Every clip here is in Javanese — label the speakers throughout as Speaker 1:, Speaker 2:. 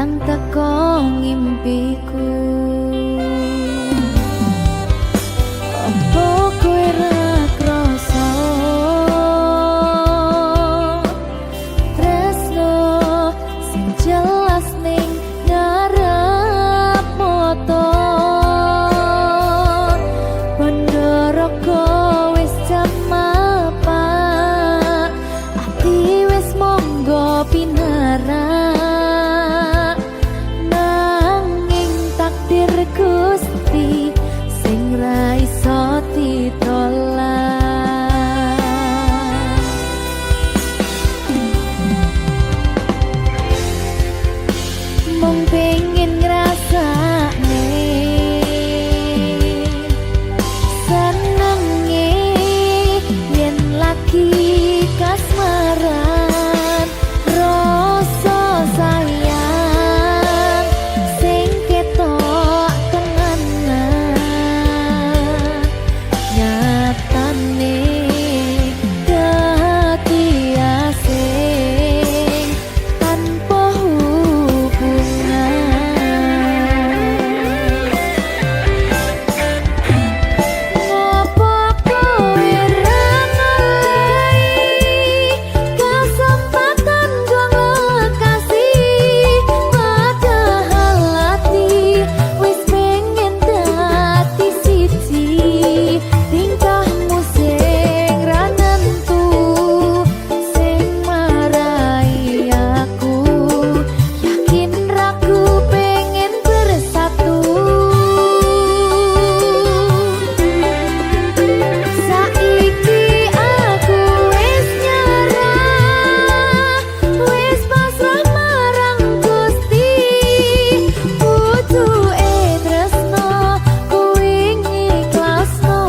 Speaker 1: yang teko ngimpiku. Apa kowe ra krasa tresno sing jelas ning ngarep moto Pandoroko wis jamapa ati wis monggo pinarak nanging takdir Gusti sing ra iso ditolak. Mung pengen ngrasakne senenge yen lagi kasmaran rasa sayang sing ketok tenanan nyatane dadi asing tanpa hubungan. Ngopo kowe ra ngalih kesempatan kanggo kasih padahal ati wis pengen dadi siji tingkahmu sing ra nentu sing marai aku yakin ragu pengen bersatu. Saiki aku wis nyerah wis pasrah marang Gusti pucuke tresno kuwi ngikhlasno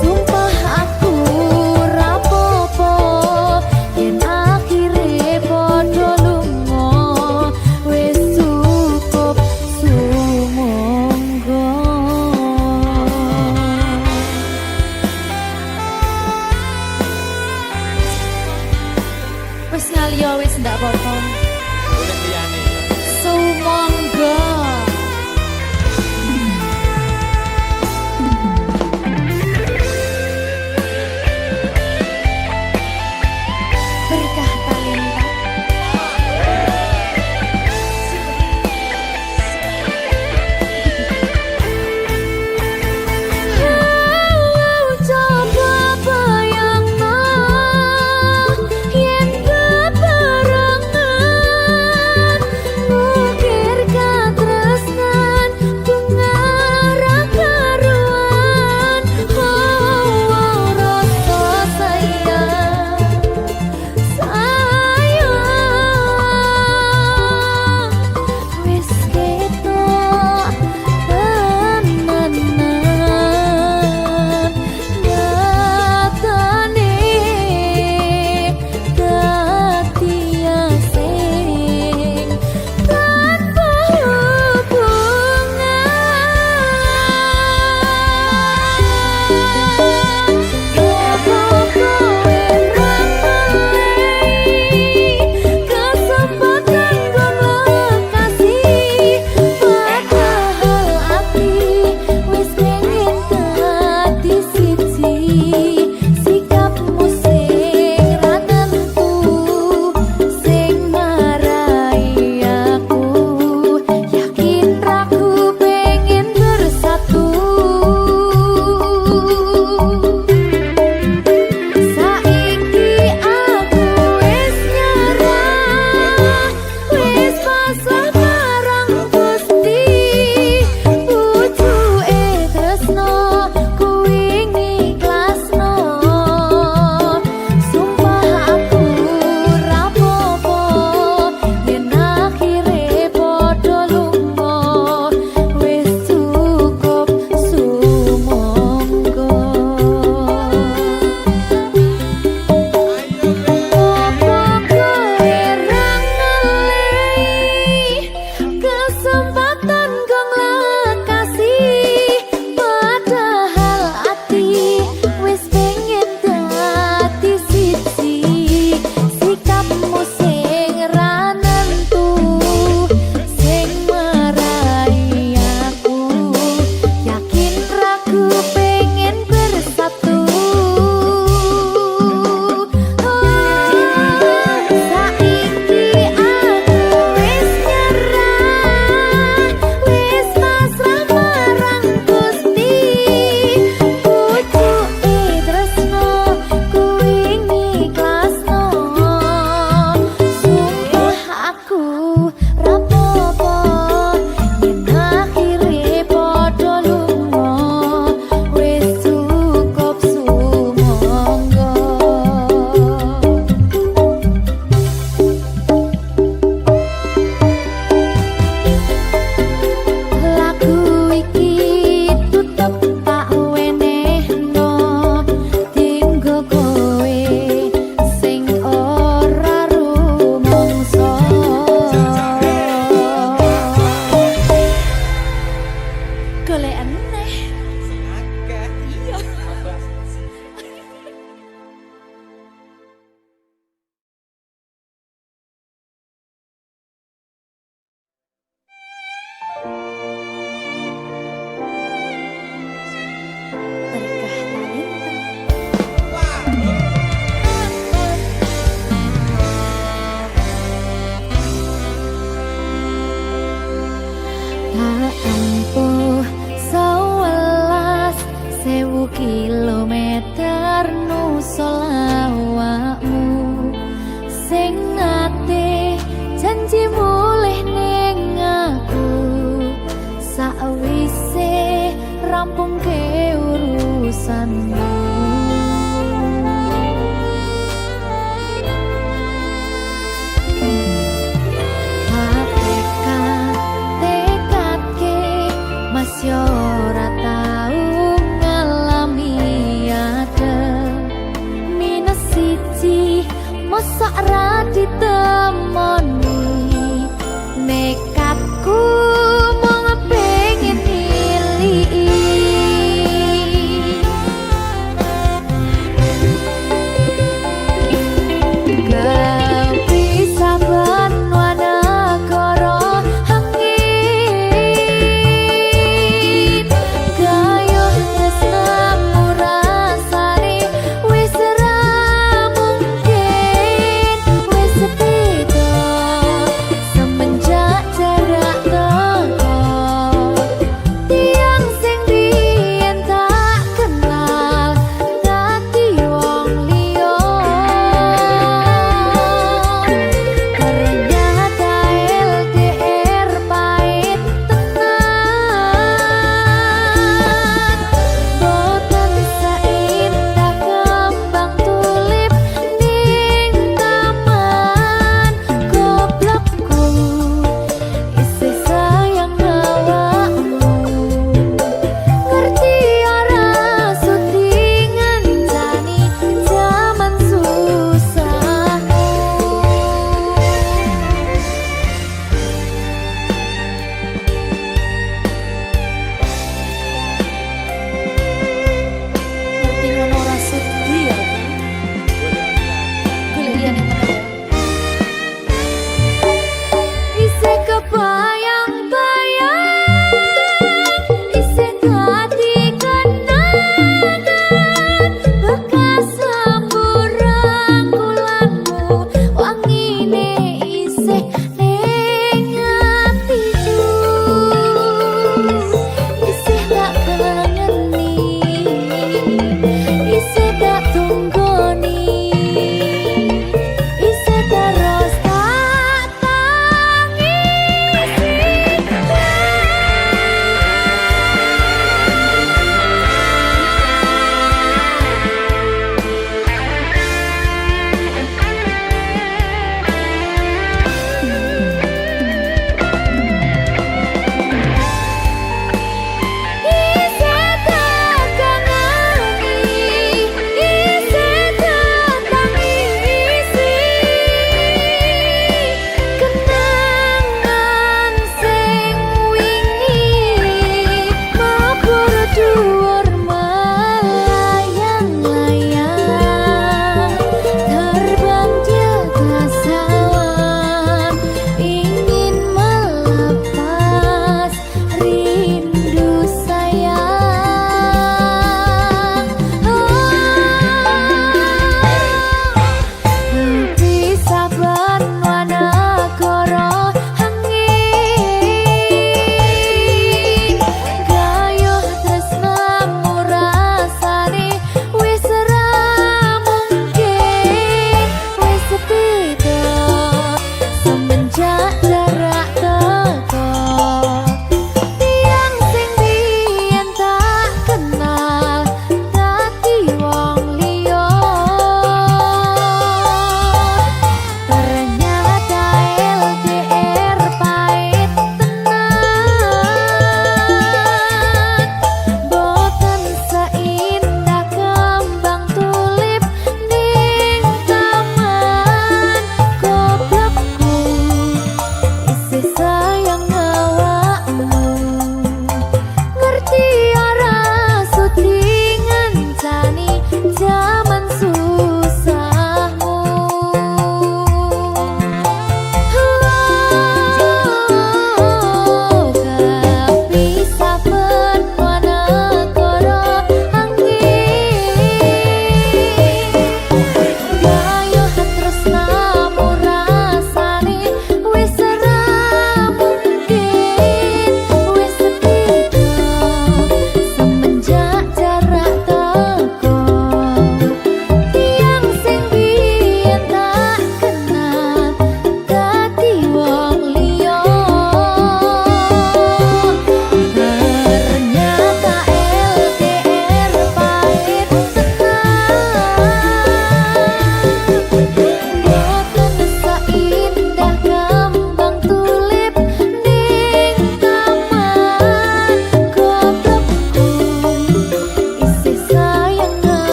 Speaker 1: sumpah aku ra apa-apa yen akhire padha lunga wis cukup sumangga. Wis ngaliyo wis ndak apa-apa.
Speaker 2: Boleh liyane.
Speaker 1: Sumangga. Berkah talenta. Coba bayangno yen bebarengan ngukir katresnan bunga ra karuan rasa sayang mosok ra ditemoni nekatku mung pengen niliki kepisahan wanagara angin gayuh tresnamu rasane wis ra mungkin wis beda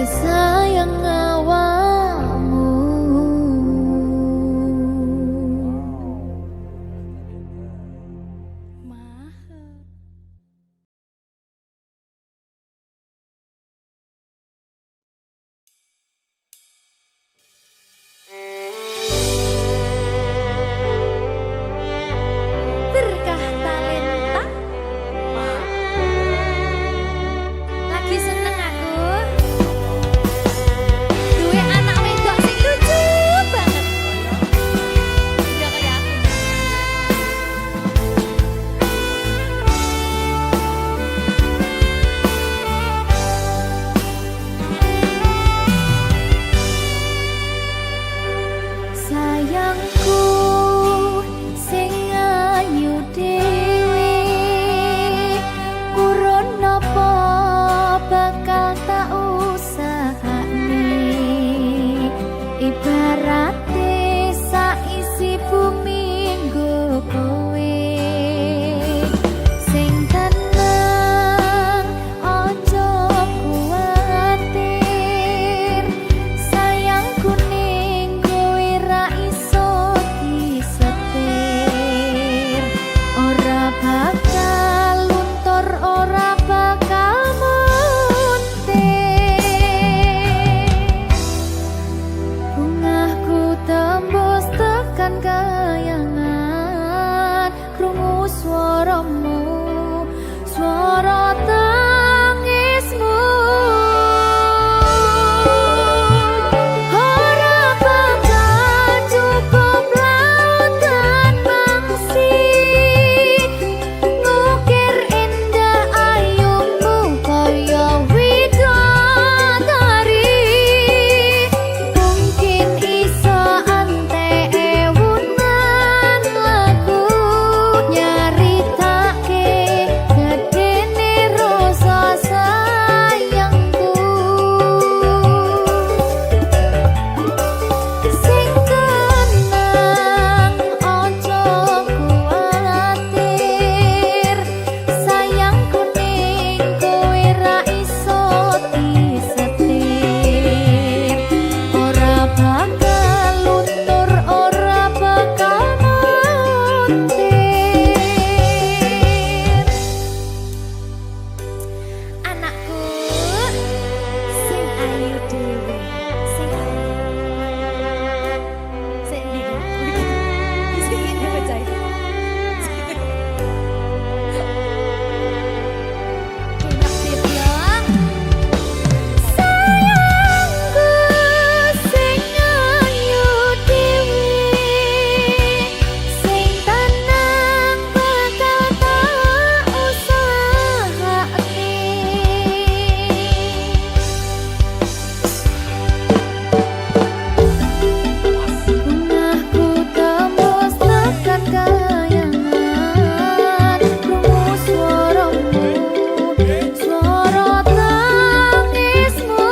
Speaker 1: sayang awakmu. Berkah talenta. Lagi seneng aku. Duwe anak wedok sing lucu banget. Udah kayak aku. Sayangku sing ayu dhewe, urun napa bakal tak usahane. Ibarate saisi bumi nggo kowe. Sing tenang aja kuwatir, sayangku ning kowe ra iso disetir. Ora bakal luntur, ora bakal muntir. Bungahku tembus tekan kayangan, krungu swaramu, swara tangismu. Ora bakal cukup lautan mangsi, ngukir indah ayumu kaya widodari. Mungkin iso antek ewunan lagu, nyaritake gedene rasa sayangku. Sing tenang aja kuwatir, sayangku ning kowe ra iso disetir. Ora bakal luntur, ora bakal muntir. Anakku sing ayu dhewe, sing ayu. Sing ndi? Sing ngene bocah. Enak dip ya. Sayangku sing ayu dhewe, sing tenang bakal tak usahane. Bungahku tembus tekan kayangan, krungu swaramu, swara tangismu.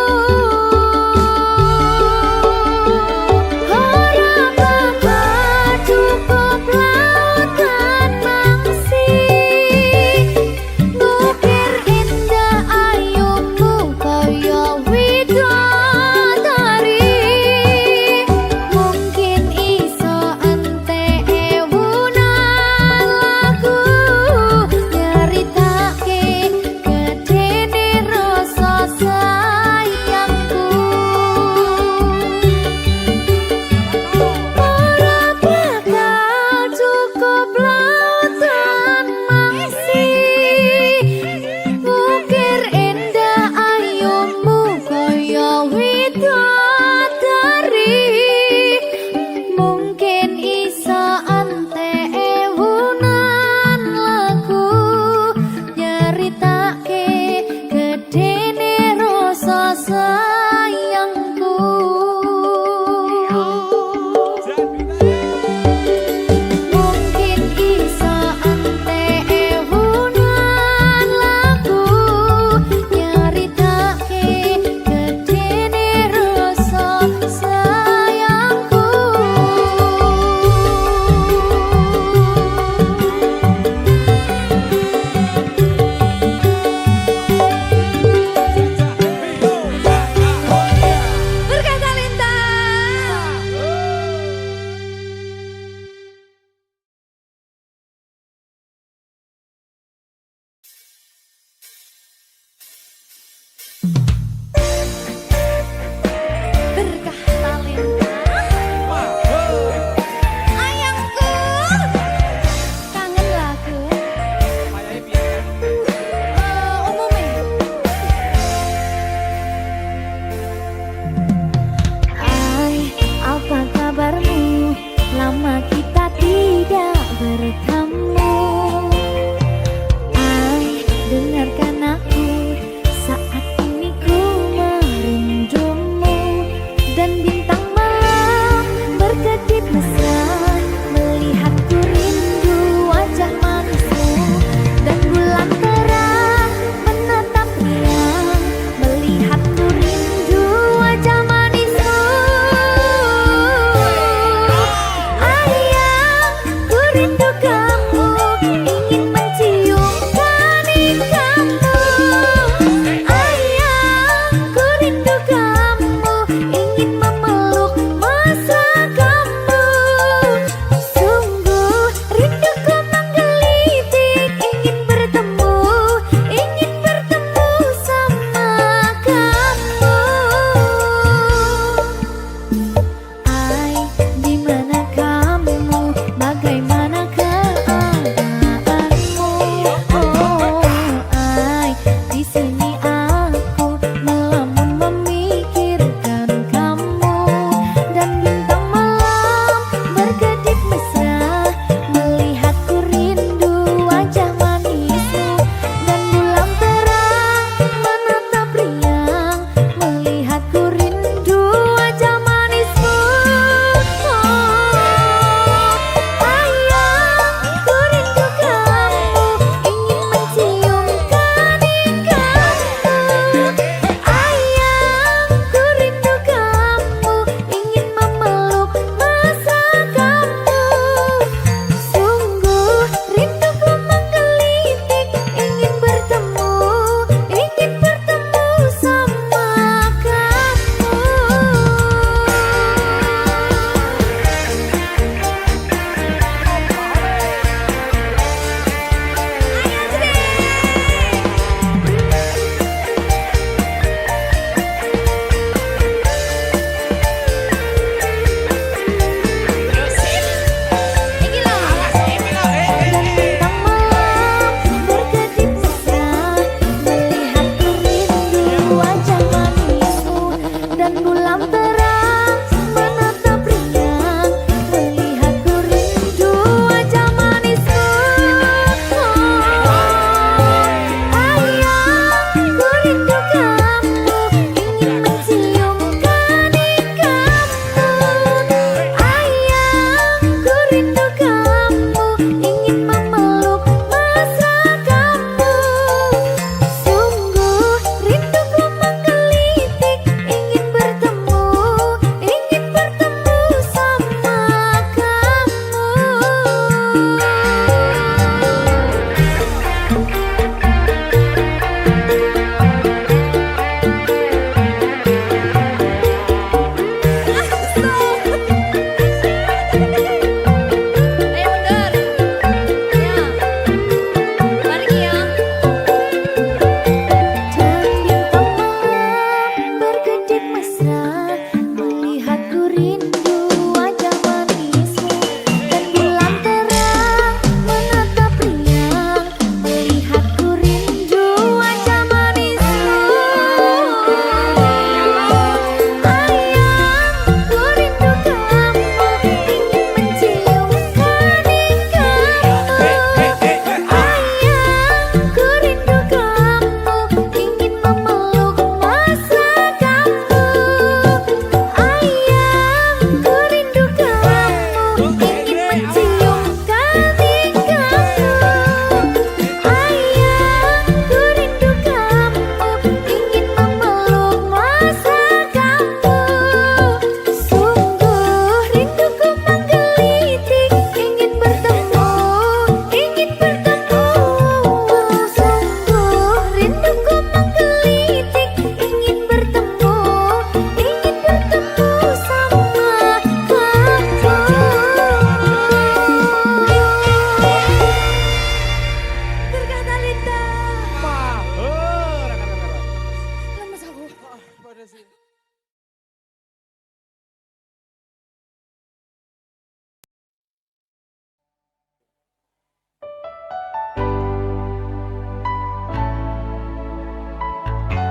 Speaker 1: Ora bakal cukup lautan mangsi, ngukir indah ayumu kaya widodari. Mungkin iso antek ewunan lagu, nyaritake gedene rasa sayangku. Ora bakal cukup lautan mangsi, ngukir indah ayumu kaya widodari. Mungkin iso antek ewunan lagu, nyaritake gedene rasa sayangku. Mungkin iso antek ewunan lagu, nyaritake gedene rasa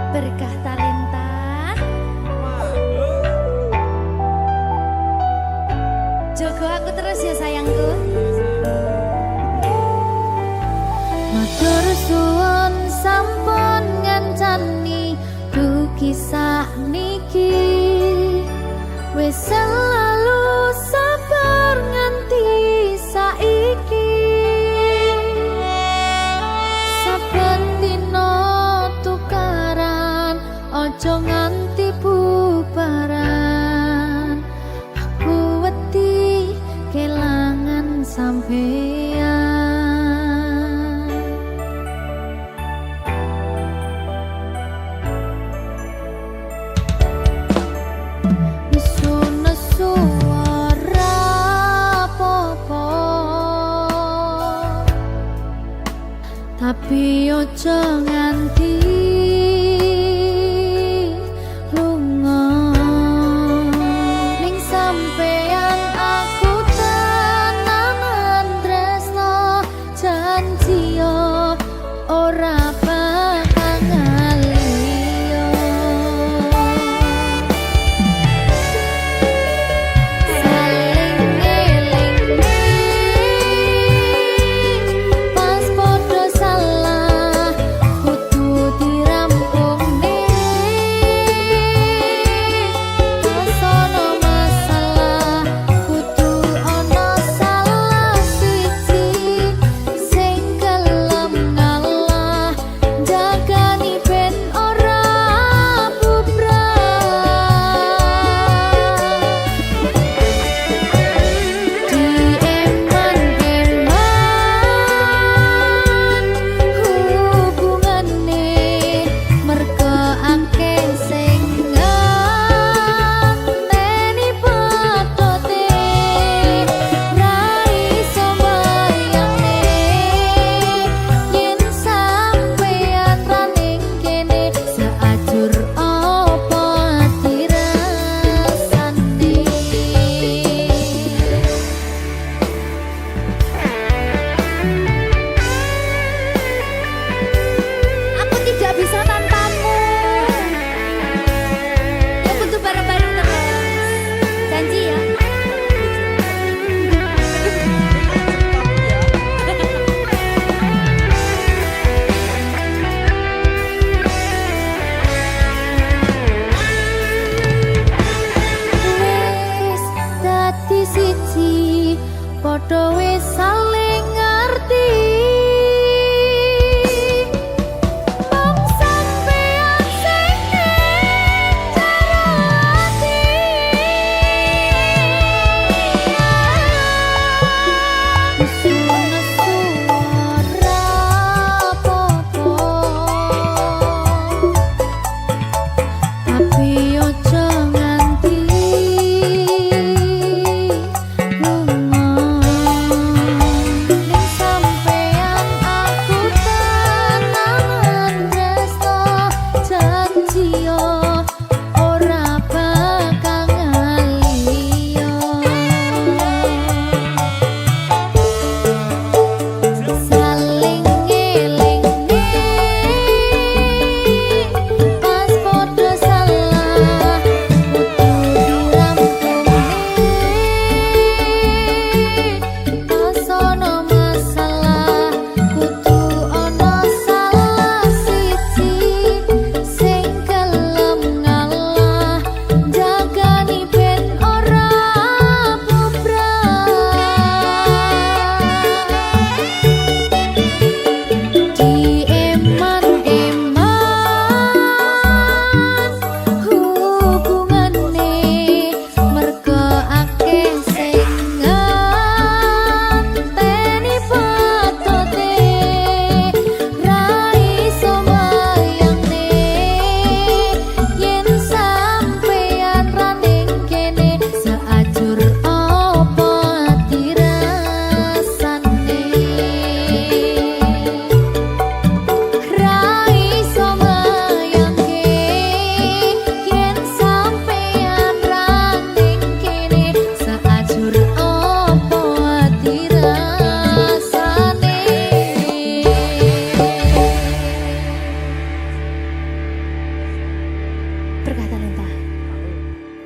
Speaker 1: Berkah talenta. Jogo aku terus ya sayangku. Matur suwun sampun ngancani ku kisah niki. Wis selalu sabar nganti saiki. Saben dina tukaran ojo nganti bubaran. Aku wedi kelangan sampeyan. Nesu-nesu ora apa-apa, tapi ojo nganti lunga. Ning sampeyan aku tenanan tresno, janji yo ora bakal ngaliyo. Saling ngelingi pas podo salah kudu dirampungke. Pas ono masalah kudu ono salah siji sing gelem ngalah, jagani ben ora bubrah. Dieman-eman hubungane merga akeh sing ngenteni patote. Ra iso mbayangke yen sampeyan ra ning kene, seajur apa dirasane. Aku tidak bisa tanpamu. Ya butuh bareng-bareng terus. Janji ya. Wis dadi siji, padha wis saling ngerti. Mong sampeyan sing ning jero ati. Nesu-nesu ora apa-apa, tapi ojo nganti lunga.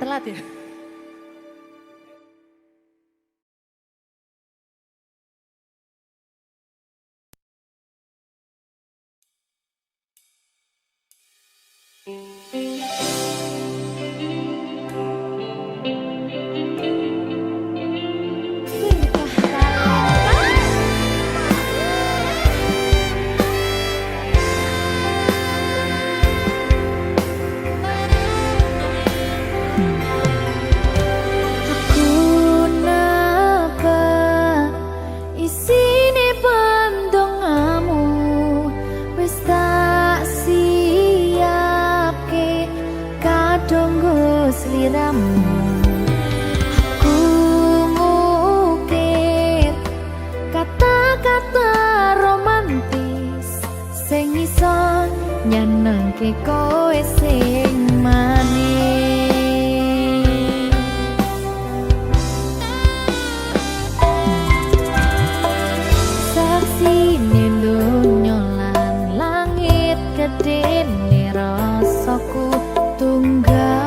Speaker 1: telat ya.
Speaker 3: Aku ngukir kata-kata romantis sing iso nyenengke kowe sing manis. Saksine donya lan langit gedene rasaku tunggal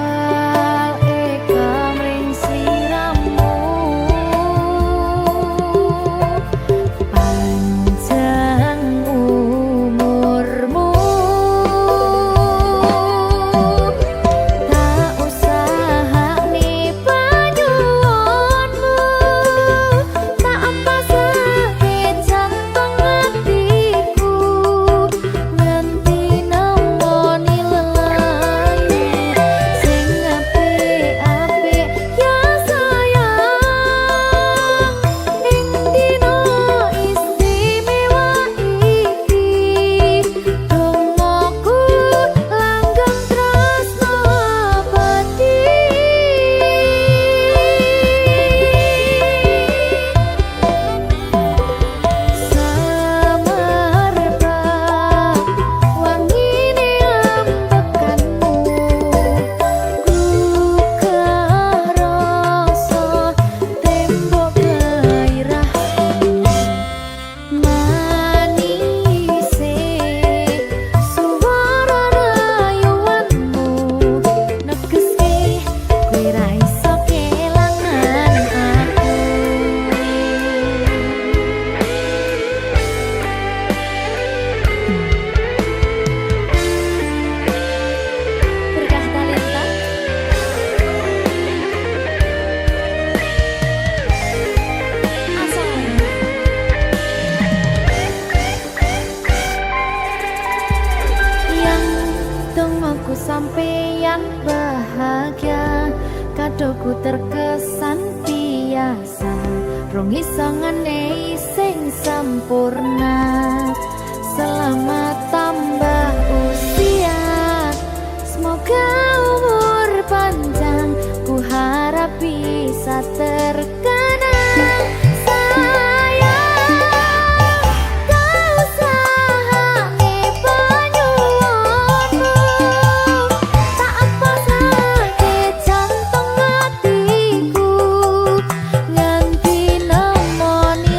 Speaker 3: sampeyan bahagia, kadoku terkesan biasa, rong iso ngenei sing sempurna. Selamat tambah usia, semoga umur panjang, ku harap bisa terkenang. Nganti nemoni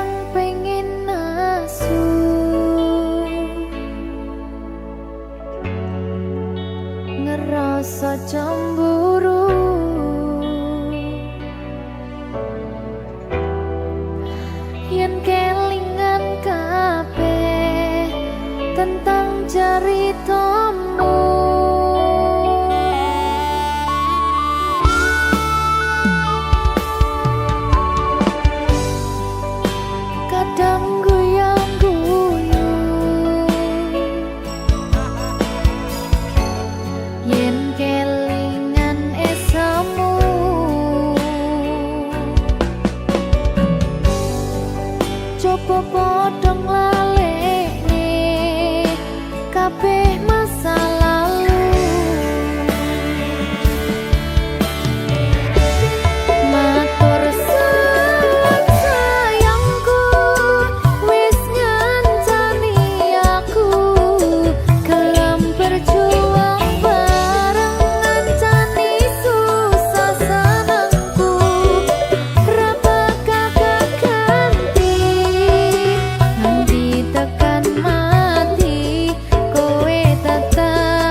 Speaker 3: kadang pengen nasu, ngerasa cemburu, yen kelingan kabeh tentang ceritamu. Kadang guyang-guyu yen kelingan esemu, coba padha nglalekne kabeh masa lalu. Matur suwun sayangku, wis ngancani aku gelem berjuang bareng, ngancani susah senengku, ra bakal ganti nganti tekan mati, kowe tetep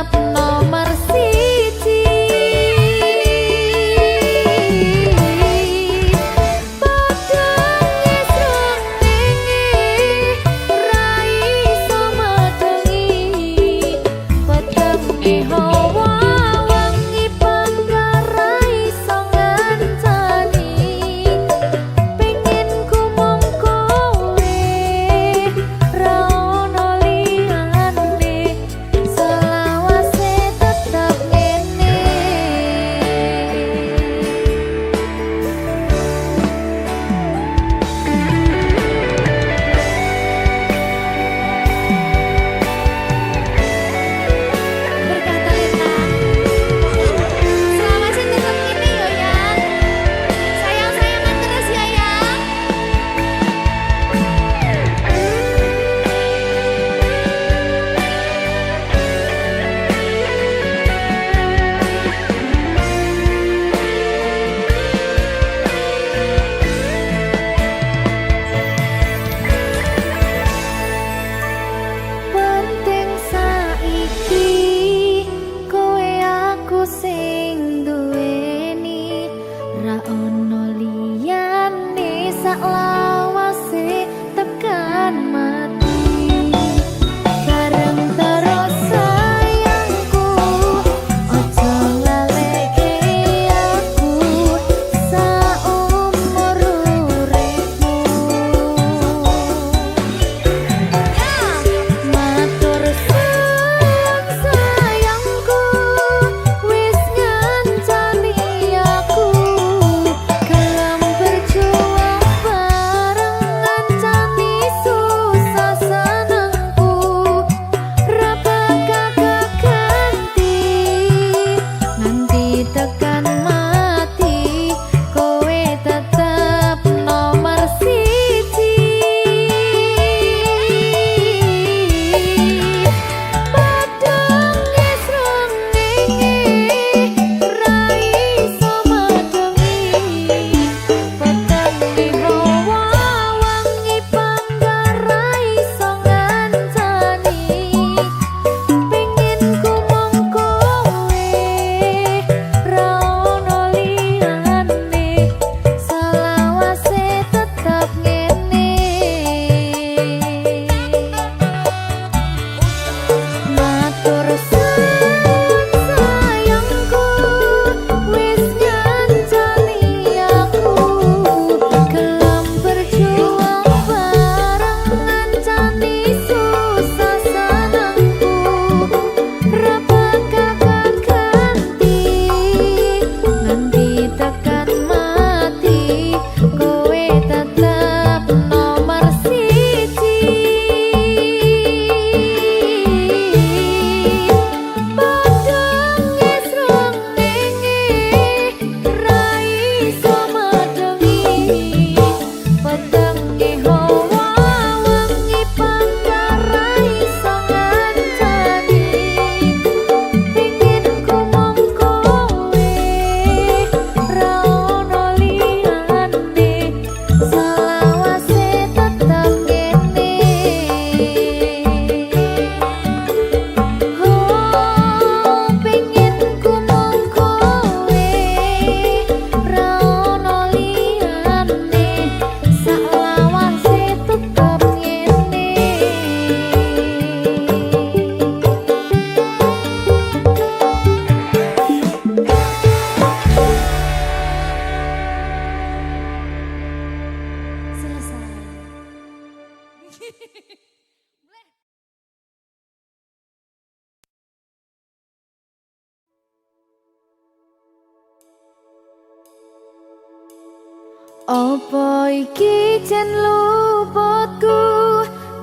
Speaker 3: Apa iki jan luputku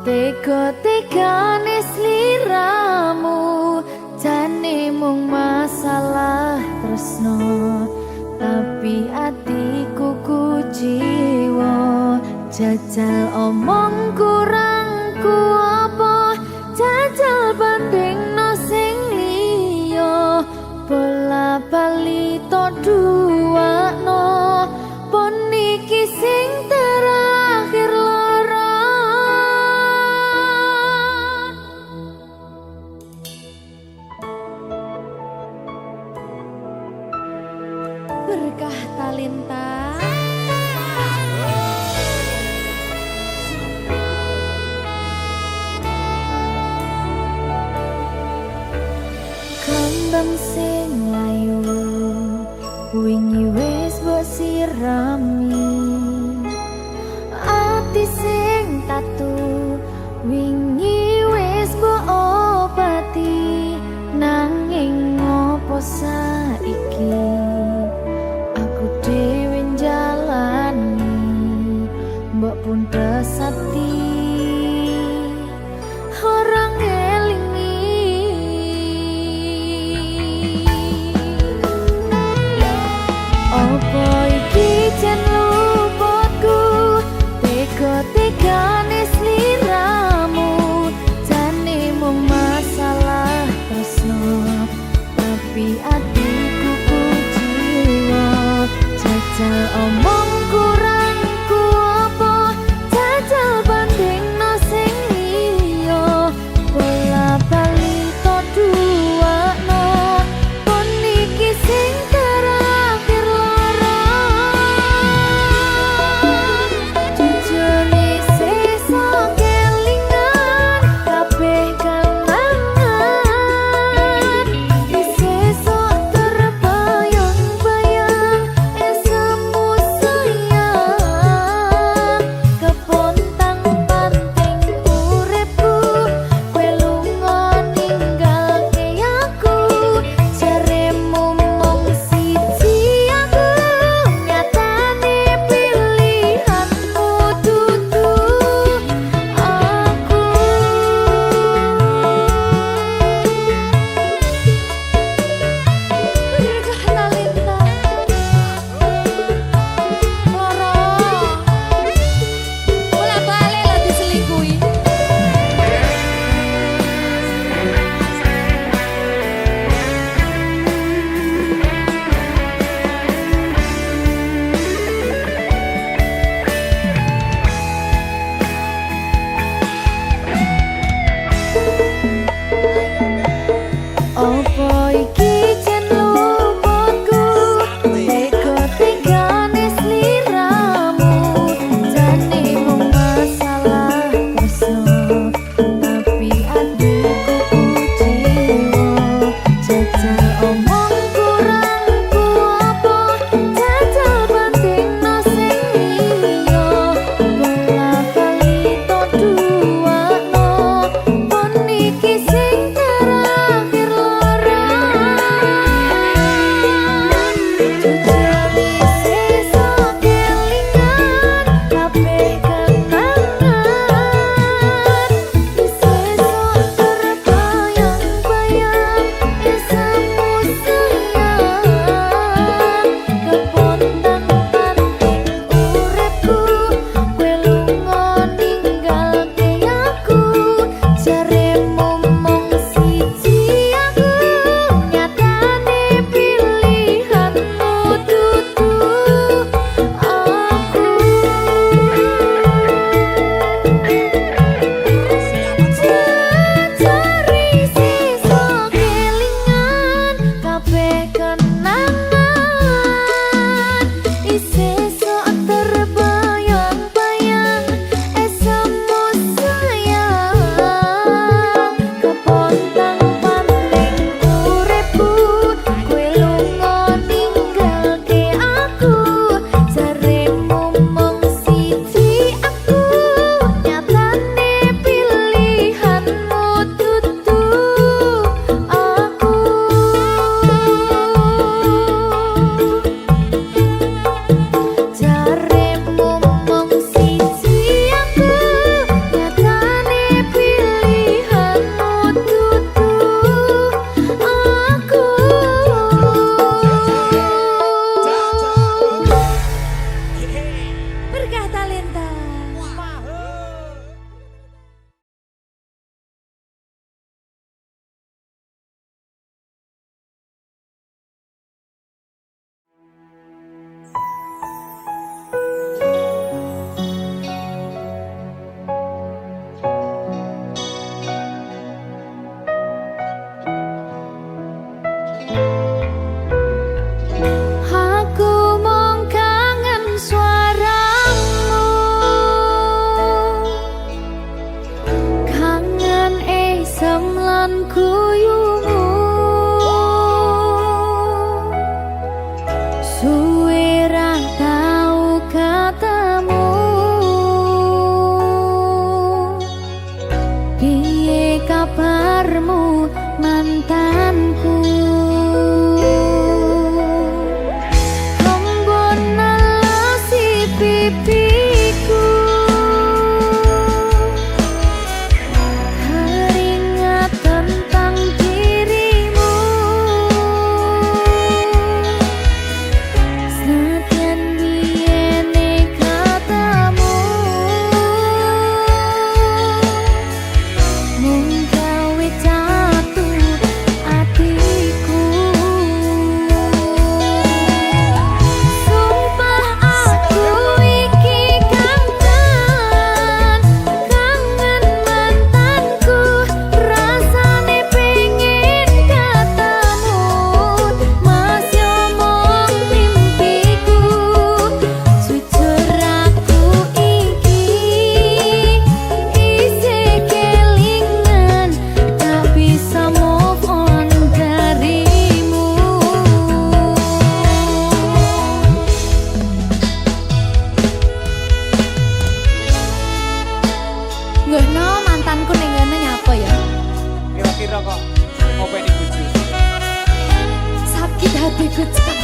Speaker 3: tega-tegane sliramu jane mung masalah tresno tapi atiku kuciwa jajal omong kurangku apa jajal bandingno sing liya bola bali to duwakno pon iki sing terakhir lara berkah talenta kembang sing layu wingi wis mbok sirami ati sing tatu wingi wis mbok obati nanging ngopo saiki aku dhewe njalani mbok pun desati orang elingi apa iki jan luputku tega-tegane sliramu jane mung masalah tresno tapi atiku kuciwa jajal omong kurangku apa jajal bandingno sing liya bola bali to duwakno pon iki sing terakhir lara jujur sesa kelingan kabeh kenangan sesa terbayang-bayang esemu Sungguhno mantanku ning ngene nyapa ya?
Speaker 2: Kira-kira kok ngopeni bojo.
Speaker 3: Sakit hatiku cekak.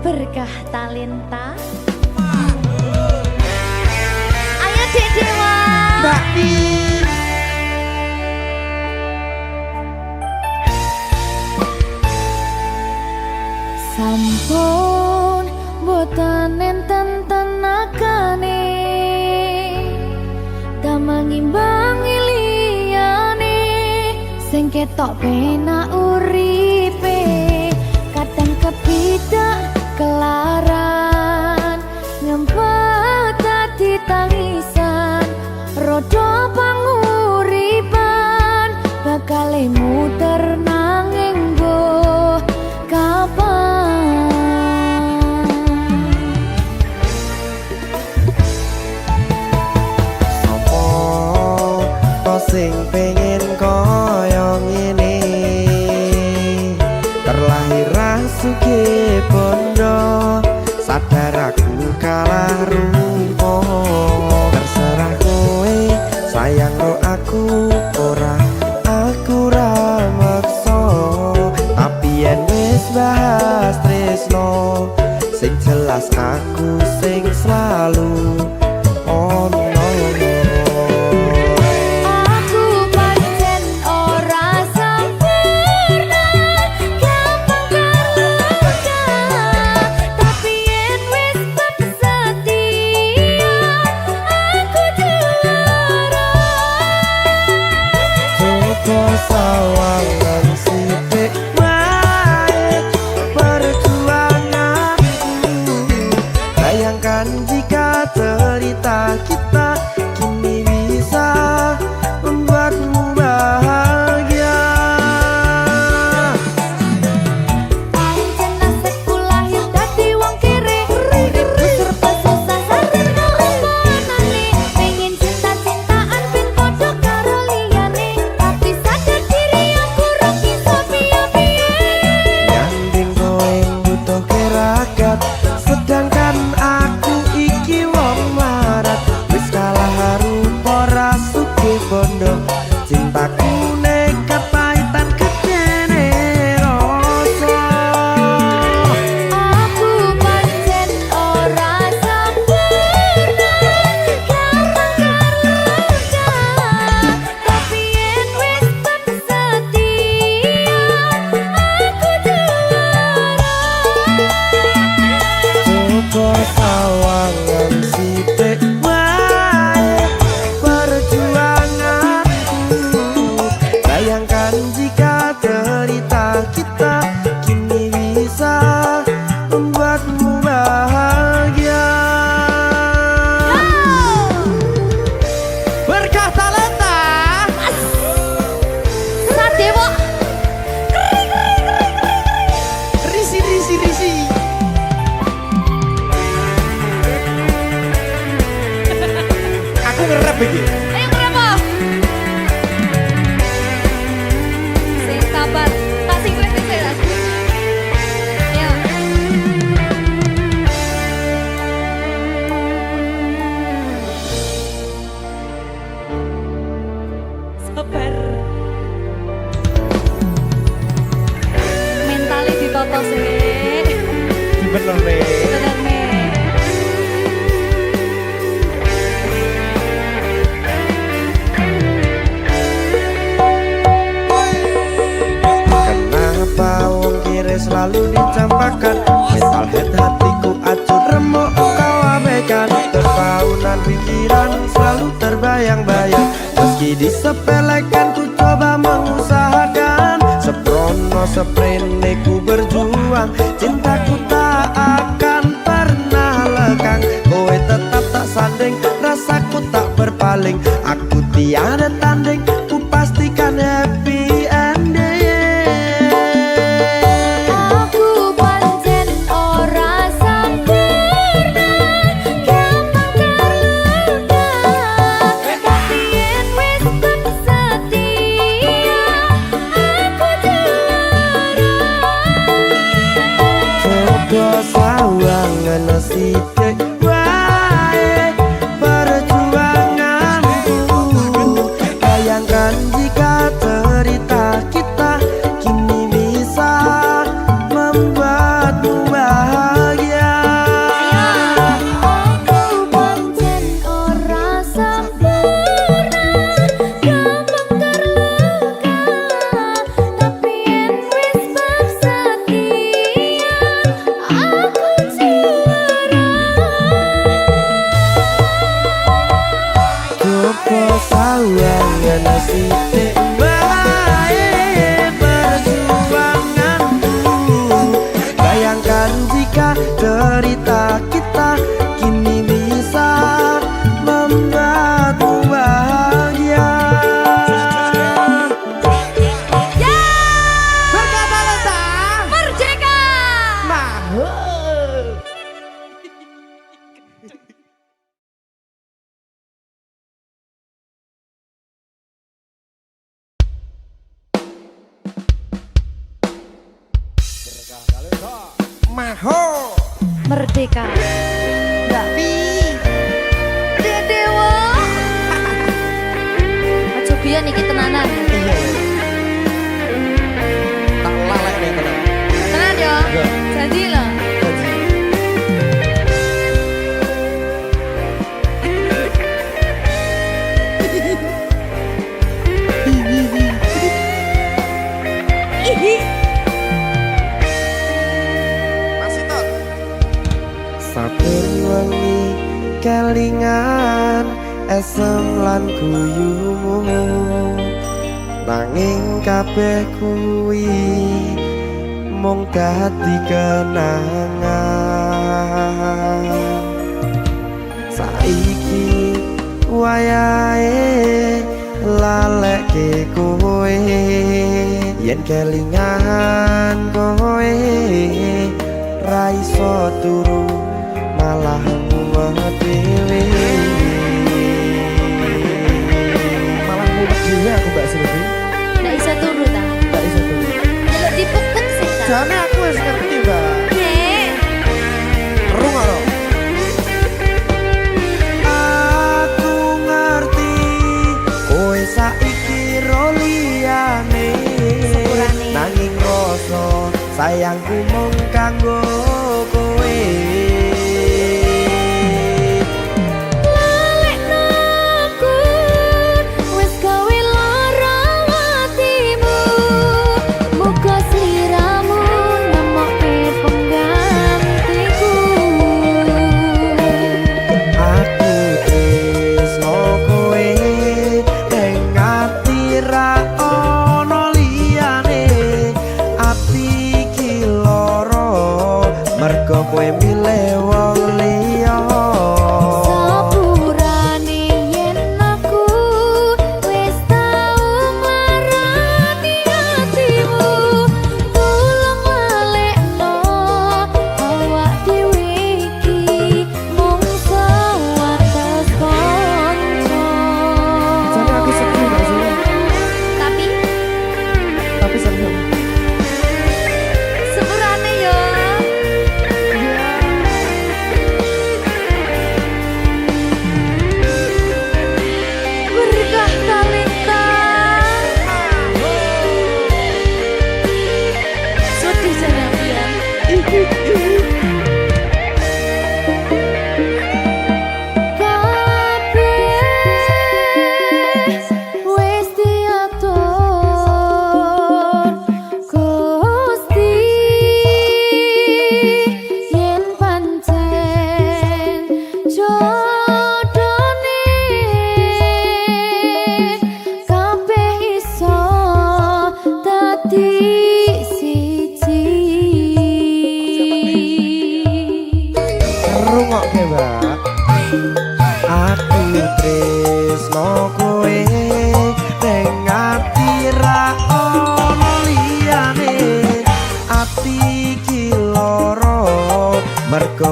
Speaker 3: Berkah talenta. Ayo Dek Dewa.
Speaker 4: Mbak Nin.
Speaker 3: Sampun boten enten tenagane damang imbangi liyane sing ketok penak uripe kadang kepidak kelaran ngempet dadi tangisan rodo panguripan bakal muter nanging mbok kapan
Speaker 4: Sopo to sing pengen koyo ngene terlahir sugih bondo sadar aku kalah rumpo terserah kowe sayang ro aku ora aku ra maksa tapi yen wis bahas tresno sing jelas aku sing selalu ono.
Speaker 3: Aku pancen ora sempurna
Speaker 1: apa sih?
Speaker 2: Di bener nih.
Speaker 1: Bener nih.
Speaker 4: Kenapa wong kiri selalu dicampakan? Mental head hatiku acur remuk kau abaikan. Terpaunan pikiran selalu terbayang-bayang. Meski disepelekan ku coba mengusahakan. Seprono seprene ku berjuang. Cintaku tak akan pernah lekang. Kowe tetap tak sanding, rasaku tak berpaling. Aku tiada tanding, ku pastikan happy ending.
Speaker 3: Aku pancen ora sempurna, gampang terluka. Tapi yen wis bersedia, aku juara.
Speaker 4: Coba sawangan sithik wae perjuanganku. Bayangkan jika cerita kita kini bisa membuatmu bahagia.
Speaker 3: Aku pancen ora sempurna, gampang terluka. Tapi yen wis bersedia, aku juara.
Speaker 4: Coba sawangan sithik wae perjuanganku. Bayangkan jika cerita kita kini bisa membuatmu bahagia. Berkata letah
Speaker 1: Merdeka.
Speaker 4: mahal. Maho
Speaker 3: Merdeka. Mbak Pi.
Speaker 1: Dewa. Aja biyen iki tenanan.
Speaker 4: tak lalek nih tenan.
Speaker 1: Tenan yo.
Speaker 4: Iya.
Speaker 1: Janji lho.
Speaker 4: Masih tot. Saben wengi kelingan esem lan guyumu, nanging kabeh kuwi mung dadi kenangan. Saiki wayahe lalekke kowe, yen kelingan kowe ra iso turu malah mumet dhewe. Malah mumet dhewe aku Mbak Silvi.
Speaker 1: Ndak iso turu ta.
Speaker 4: Gak iso turu.
Speaker 1: Delok dipupuk sih ta.
Speaker 4: Jane aku wis ngerti Mbak.
Speaker 1: Nek.
Speaker 4: Rungono. Aku ngerti kowe saiki ro liyane.
Speaker 1: Sepurane.
Speaker 4: Nanging rasa sayangku mung kanggo kowe.
Speaker 3: Lalekno aku, wis gawe lara atimu. Muga sliramu nemokke penggantiku.
Speaker 4: Aku tresno kowe ning ati ra ono liyane. Ati iki lara mergo kowe milih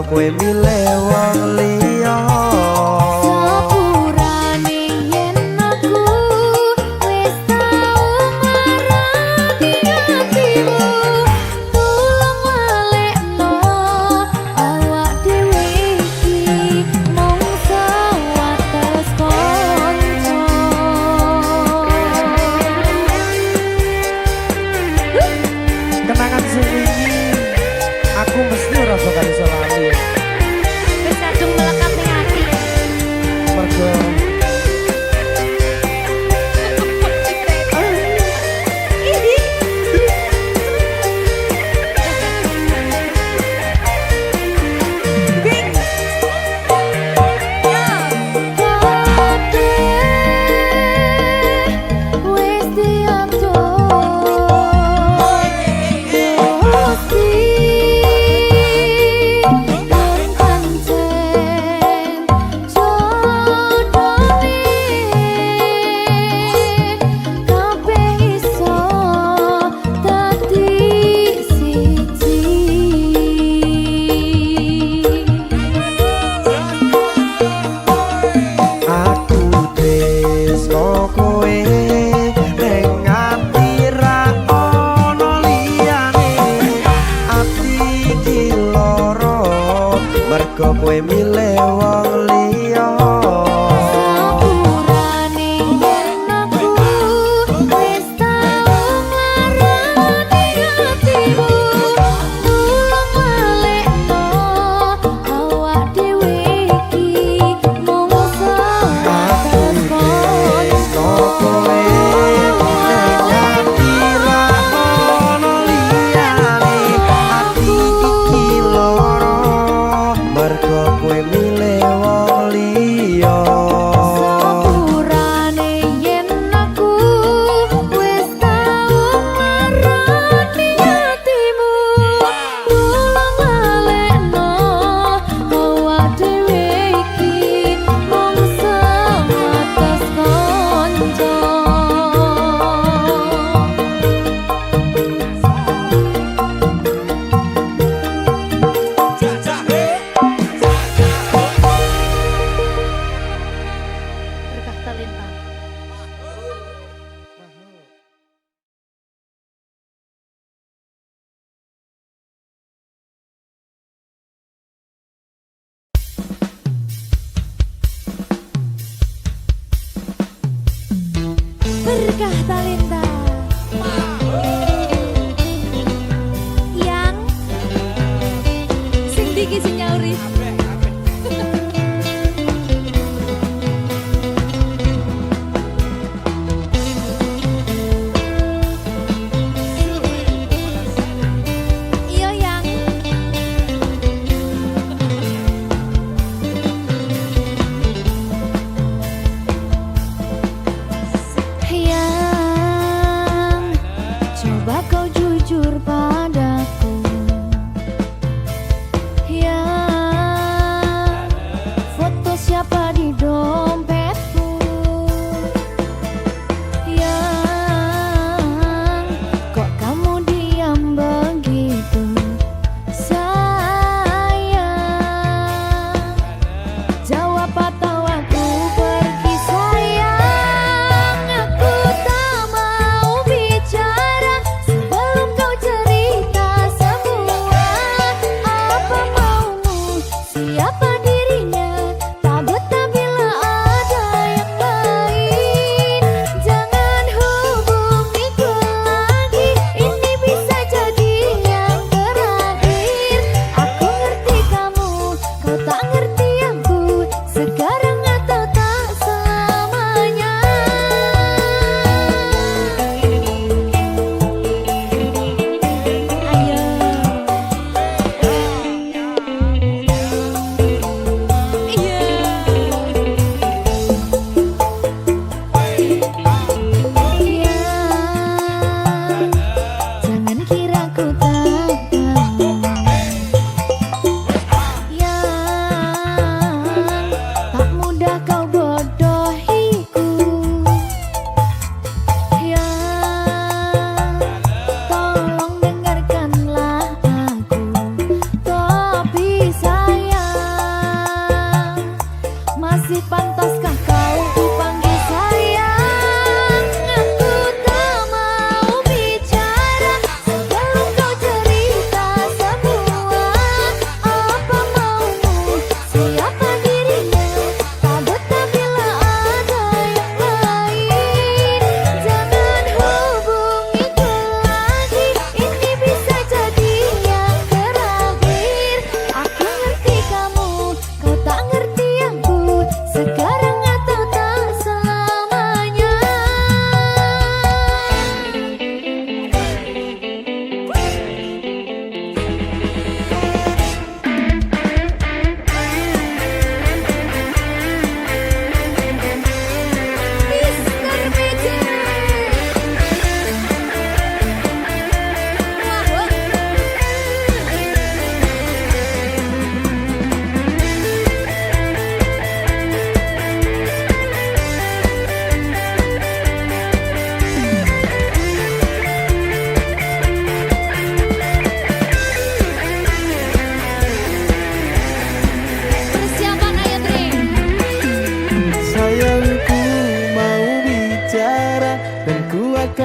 Speaker 5: kowe milih wong liya.
Speaker 3: Sepurane yen aku wis tau ngarani atimu, tulung walekno awak dhewe iki mung sewates kanca.
Speaker 4: Kenangan sing wingi aku mesti ora bakal iso lali.
Speaker 1: Wis kadung melekat ning ati.
Speaker 4: Mergo
Speaker 3: Wis diatur Gusti lan pancen jodone kabeh iso dadi siji.
Speaker 5: Aku tresno kowe ning ati ra ono liyane. Ati iki lara mergo kowe milih wong liya.
Speaker 3: Sepurane yen aku wis tau ngarani atimu, tulung walekno awak dhewe iki mung sewates kanca.
Speaker 5: Kowe ning ati ra ono liyane. Ati iki lara mergo kowe milih wong liya.
Speaker 3: Sepurane yen aku wis tau ngarani atimu, tulung walekno awak dhewe iki mung sewates kanca.
Speaker 1: Berkah talenta.
Speaker 3: Berkah talenta
Speaker 1: Yang sing diki sing nyauri. Iya yang
Speaker 3: yang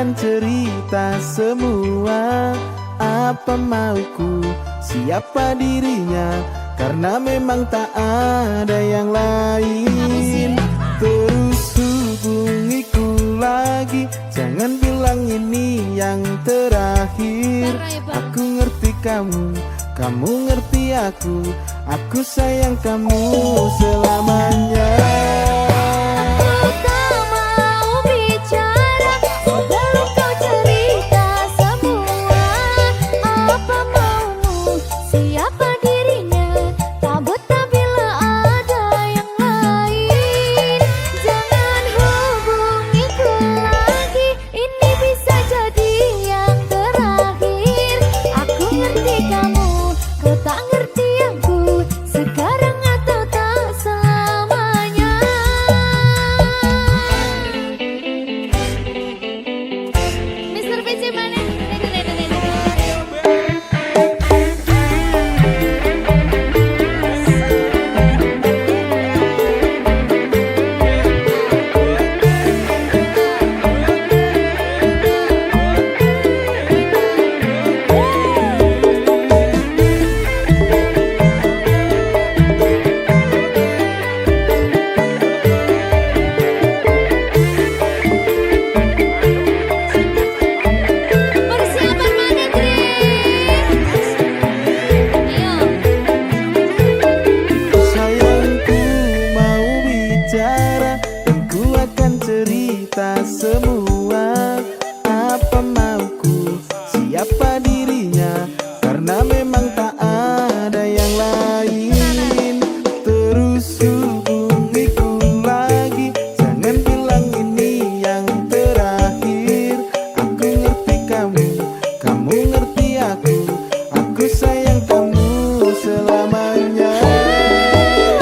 Speaker 5: akan cerita semua apa mauku, siapa dirinya, karena memang tak ada yang lain. Terus hubungiku lagi, jangan bilang ini yang terakhir. Aku ngerti kamu, kamu ngerti aku sayang kamu selamanya.
Speaker 3: Aku tak mau bicara sebelum kau cerita semua apa maumu, siapa dirinya, tak betah bila ada yang lain. Jangan hubungiku lagi, ini bisa jadi yang terakhir. Aku ngerti kamu, kau tak ngerti aku, sekarang atau tak selamanya. Mr. PC mana? Persiapan mana, Dri? Ayo.
Speaker 5: Sayangku mau bicara, dan ku akan cerita semua apa mauku, siapa dirinya, karena memang tak ada yang lain. Terus hubungiku lagi, jangan bilang ini yang terakhir. Aku ngerti kamu, kamu ngerti aku sayang kamu selamanya.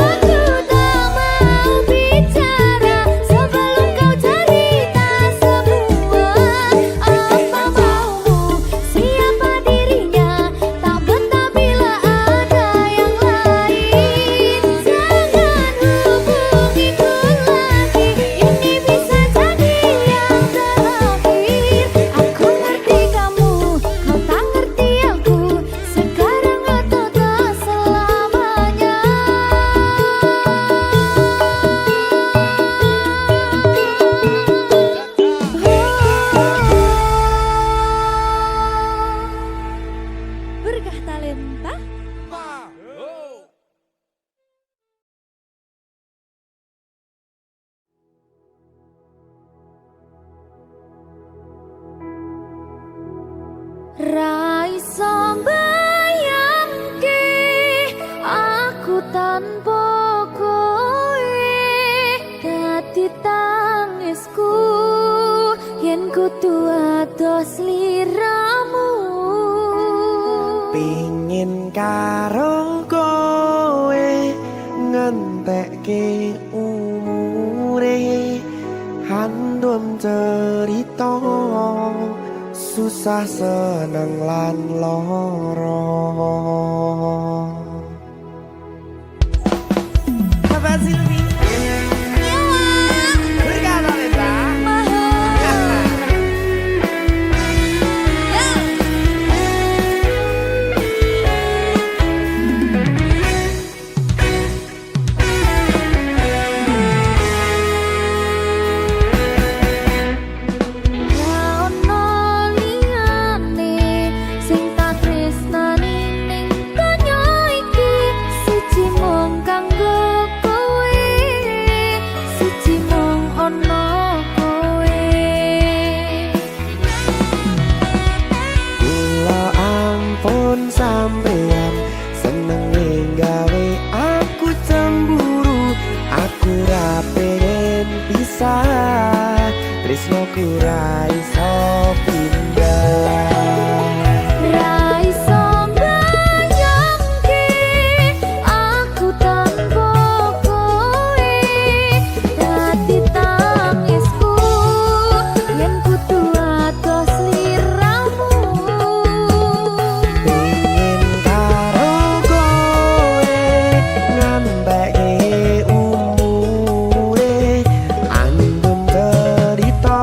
Speaker 3: Aku tak mau bicara sebelum kau cerita semua apa maumu, siapa dirinya, tak betah bila ada yang lain. Jangan hubungiku lagi, ini bisa jadi yang terakhir. Aku ngerti kamu, kau tak ngerti aku, sekarang atau tak selamanya. Berkah talenta. Raiso bayangke aku tanpa kowe, dadi tangisku yen kudu ados liramu.
Speaker 5: Pingin karo kowe ngentekke umure, handum cerita susah seneng lan loro. Bapak Silvi Berkah Talenta.
Speaker 3: Ono liyane sing tak tresnani ning donya iki, siji mung kanggo kowe, siji mung ono kowe.
Speaker 5: Kula ampun sampeyan seneng gawe aku cemburu, aku ra pengen pisah, tresnoku ra iso pindah.
Speaker 3: Raiso bayangke aku tanpa kowe, dadi tangisku yen kudu ados liramu.
Speaker 5: Pingin karo kowe ngambekke umure, andum cerita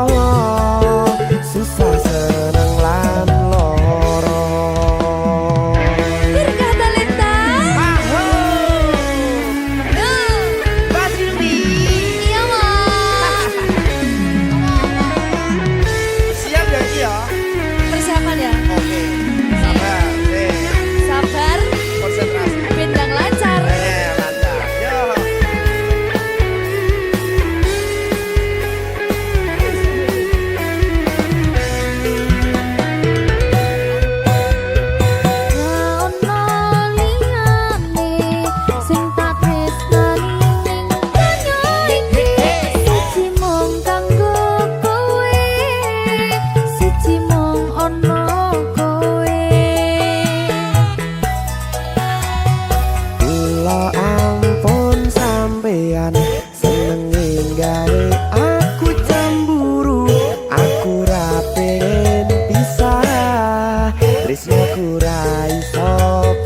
Speaker 5: tresnoku ra iso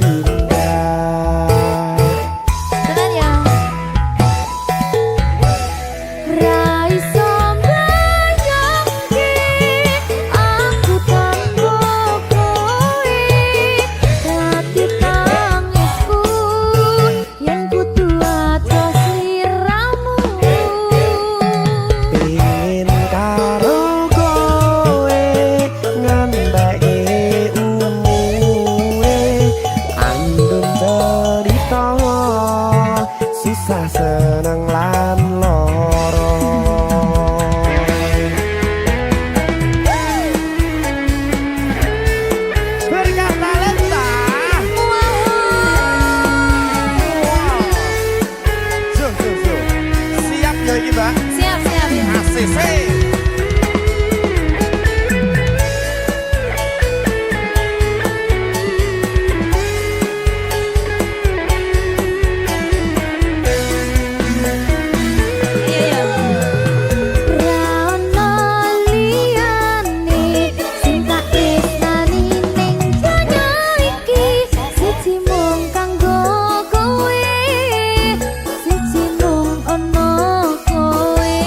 Speaker 5: pindah.
Speaker 3: Tenan ya. Ra iso mbayangke aku tanpa kowe, dadi tangisku yen kudu atos sliramu.
Speaker 5: Pingin karo kowe ngandake umure, andum cerita susah seneng lan loro. Berkat talenta. Siap ya iki, Mbak?
Speaker 3: Siap, siap.
Speaker 5: ACC.
Speaker 3: Iya, iya. Rano liyane sing tak tresnani ning donya iki, siji mung kanggo kowe, siji mung ana kowe.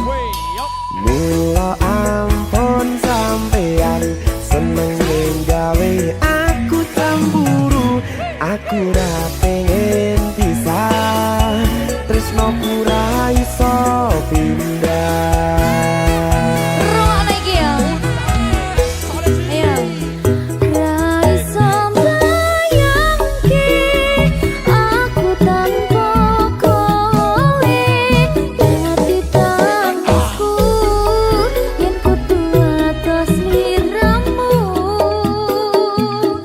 Speaker 2: Wey, yo.
Speaker 5: Mula ampun sampeyan seneng gawe aku cemburu, aku ra pengen pisah, tresnoku ra iso pindah.
Speaker 3: Rungokno iki ya. Ayo. Ra iso mbayangke aku tanpa kowe, dadi tangisku yen kudu atos sliramu.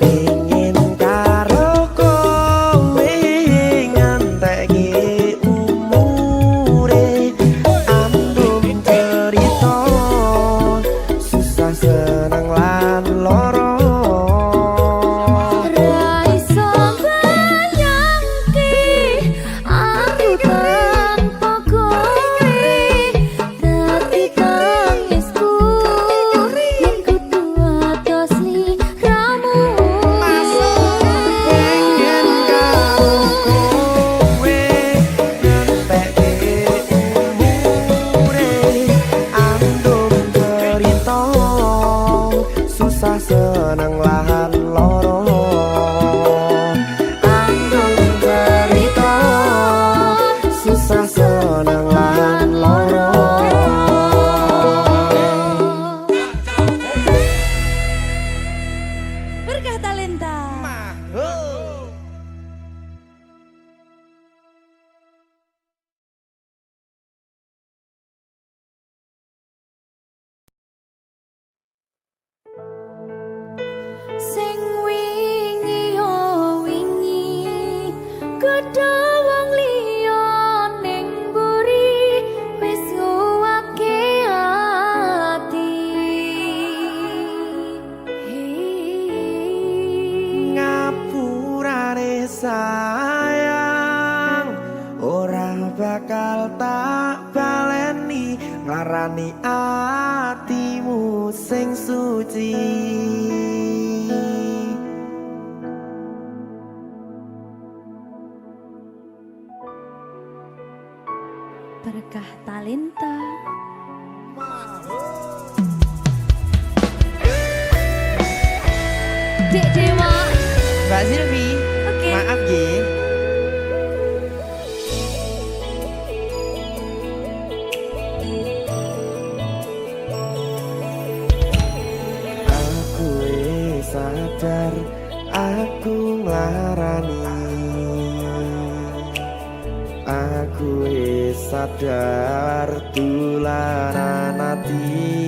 Speaker 5: Pengen karo kowe ngenteki umure, andum cerita susah seneng lan loro.
Speaker 3: Ra iso mbayangke aku tanpa kowe, dadi tangisku yen kudu atos sliramu.
Speaker 5: Pengen karo kowe ngenteki umure, andum cerita susah seneng lan loro. Andum cerita susah seneng lan loro.
Speaker 3: Berkah talenta. Sing wingi yo wingi, kudu wong liya ning mburi, wis nguwake ati.
Speaker 5: Ngapurane sayang, ora bakal tak baleni, ngarani atimu sing suci.
Speaker 3: Berkah talenta. Dek Dewa.
Speaker 5: Mbak Silvi,
Speaker 3: Oke.
Speaker 5: maaf ye. Aku wis sadar, aku nglarani. Aku wis sadar, dolanan ati.